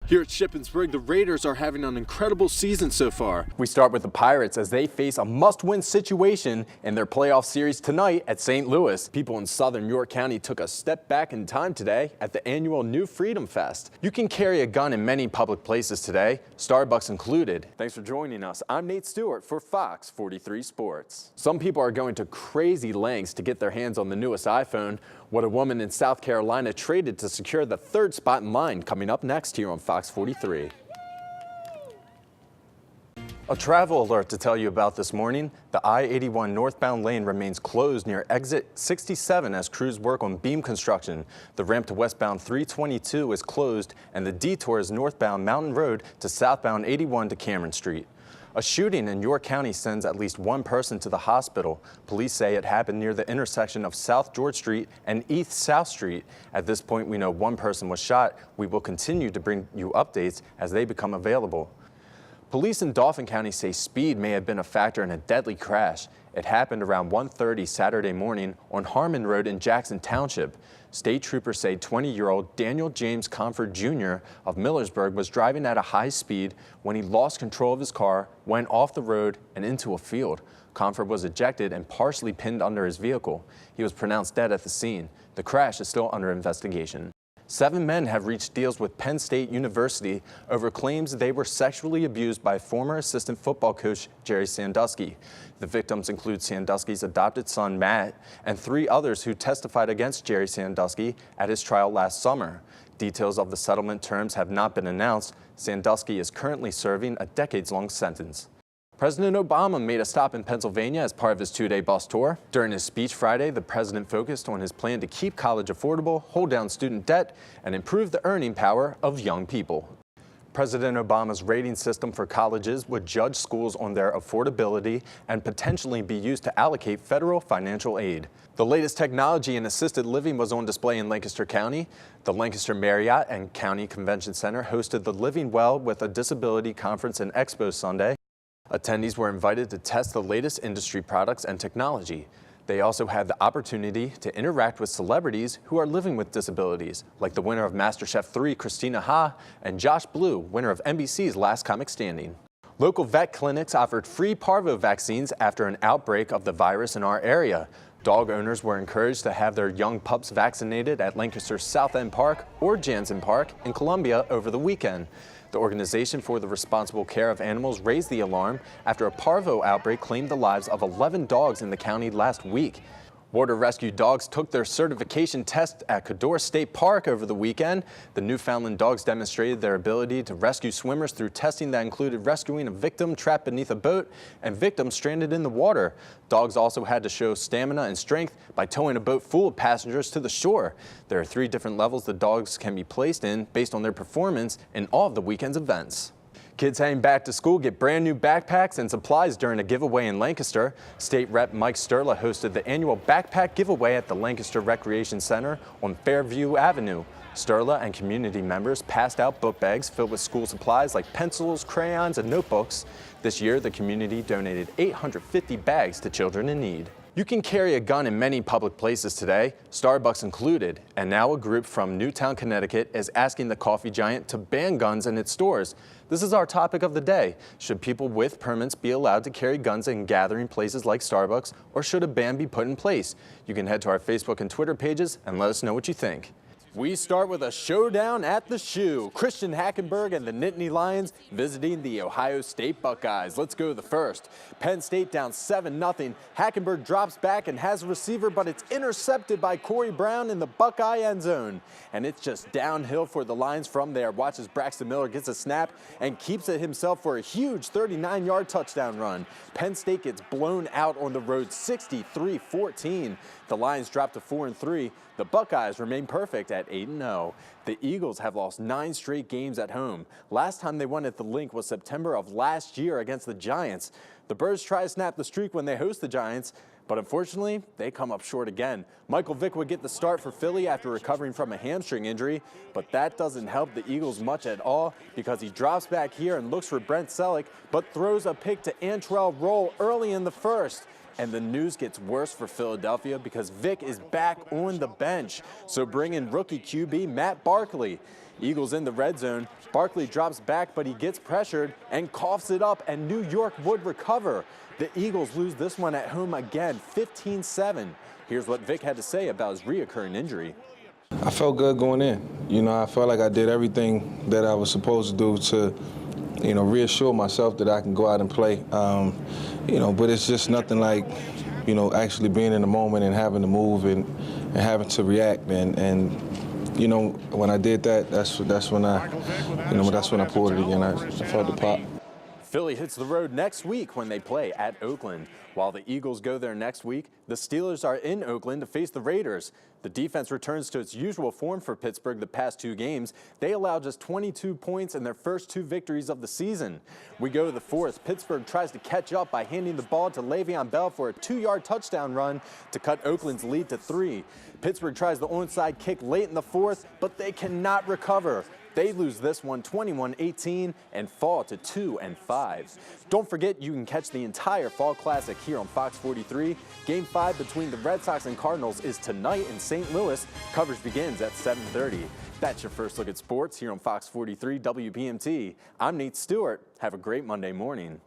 Here at Shippensburg, the Raiders are having an incredible season so far. We start with the Pirates as they face a must-win situation in their playoff series tonight at St. Louis. People in southern York County took a step back in time today at the annual New Freedom Fest. You can carry a gun in many public places today, Starbucks included. Thanks for joining us. I'm Nate Stewart for Fox 43 Sports. Some people are going to crazy lengths to get their hands on the newest iPhone. What a woman in South Carolina traded to secure the third spot in line, coming up next here on Fox 43. A travel alert to tell you about this morning. The I-81 northbound lane remains closed near exit 67 as crews work on beam construction. The ramp to westbound 322 is closed and the detour is northbound Mountain Road to southbound 81 to Cameron Street. A shooting in York County sends at least one person to the hospital. Police say it happened near the intersection of South George Street and East South Street. At this point, we know one person was shot. We will continue to bring you updates as they become available. Police in Dauphin County say speed may have been a factor in a deadly crash. It happened around 1:30 Saturday morning on Harmon Road in Jackson Township. State troopers say 20-year-old Daniel James Comfort Jr. of Millersburg was driving at a high speed when he lost control of his car, went off the road and into a field. Comfort was ejected and partially pinned under his vehicle. He was pronounced dead at the scene. The crash is still under investigation. 7 men have reached deals with Penn State University over claims they were sexually abused by former assistant football coach Jerry Sandusky. The victims include Sandusky's adopted son, Matt, and 3 others who testified against Jerry Sandusky at his trial last summer. Details of the settlement terms have not been announced. Sandusky is currently serving a decades-long sentence. President Obama made a stop in Pennsylvania as part of his 2-day bus tour. During his speech Friday, the president focused on his plan to keep college affordable, hold down student debt, and improve the earning power of young people. President Obama's rating system for colleges would judge schools on their affordability and potentially be used to allocate federal financial aid. The latest technology in assisted living was on display in Lancaster County. The Lancaster Marriott and County Convention Center hosted the Living Well with a Disability Conference and Expo Sunday. Attendees were invited to test the latest industry products and technology. They also had the opportunity to interact with celebrities who are living with disabilities, like the winner of MasterChef 3, Christina Ha, and Josh Blue, winner of NBC's Last Comic Standing. Local vet clinics offered free parvo vaccines after an outbreak of the virus in our area. Dog owners were encouraged to have their young pups vaccinated at Lancaster's South End Park or Jansen Park in Columbia over the weekend. The Organization for the Responsible Care of Animals raised the alarm after a parvo outbreak claimed the lives of 11 dogs in the county last week. Water rescue dogs took their certification test at Cador State Park over the weekend. The Newfoundland dogs demonstrated their ability to rescue swimmers through testing that included rescuing a victim trapped beneath a boat and victims stranded in the water. Dogs also had to show stamina and strength by towing a boat full of passengers to the shore. There are 3 different levels the dogs can be placed in based on their performance in all of the weekend's events. Kids heading back to school get brand new backpacks and supplies during a giveaway in Lancaster. State Rep Mike Sturla hosted the annual backpack giveaway at the Lancaster Recreation Center on Fairview Avenue. Sturla and community members passed out book bags filled with school supplies like pencils, crayons, and notebooks. This year, the community donated 850 bags to children in need. You can carry a gun in many public places today, Starbucks included, and now a group from Newtown, Connecticut is asking the coffee giant to ban guns in its stores. This is our topic of the day. Should people with permits be allowed to carry guns in gathering places like Starbucks, or should a ban be put in place? You can head to our Facebook and Twitter pages and let us know what you think. We start with a showdown at the Shoe. Christian Hackenberg and the Nittany Lions visiting the Ohio State Buckeyes. Let's go to the first. Penn State down 7-0. Hackenberg drops back and has a receiver, but it's intercepted by Corey Brown in the Buckeye end zone. And it's just downhill for the Lions from there. Watch as Braxton Miller gets a snap and keeps it himself for a huge 39-yard touchdown run. Penn State gets blown out on the road 63-14. The Lions drop to 4-3. The Buckeyes remain perfect at 8-0. The Eagles have lost 9 straight games at home. Last time they won at the Link was September of last year against the Giants. The Birds try to snap the streak when they host the Giants, but unfortunately, they come up short again. Michael Vick would get the start for Philly after recovering from a hamstring injury, but that doesn't help the Eagles much at all because he drops back here and looks for Brent Selleck, but throws a pick to Antrell Roll early in the first. And the news gets worse for Philadelphia because Vick is back on the bench. So bring in rookie QB Matt Barkley. Eagles in the red zone. Barkley drops back, but he gets pressured and coughs it up, and New York would recover. The Eagles lose this one at home again, 15-7. Here's what Vic had to say about his reoccurring injury. I felt good going in. I felt like I did everything that I was supposed to do to, reassure myself that I can go out and play. But it's just nothing like, actually being in the moment and having to move and having to react. And when I did that, that's when I pulled it again. I felt the pop. Philly hits the road next week when they play at Oakland. While the Eagles go there next week, the Steelers are in Oakland to face the Raiders. The defense returns to its usual form for Pittsburgh the past 2 games. They allowed just 22 points in their first 2 victories of the season. We go to the 4th. Pittsburgh tries to catch up by handing the ball to Le'Veon Bell for a 2-yard touchdown run to cut Oakland's lead to 3. Pittsburgh tries the onside kick late in the 4th, but they cannot recover. They lose this one 21-18 and fall to 2-5. Don't forget you can catch the entire Fall Classic here on Fox 43. Game 5 between the Red Sox and Cardinals is tonight in St. Louis. Coverage begins at 7:30. That's your first look at sports here on Fox 43 WPMT. I'm Nate Stewart. Have a great Monday morning.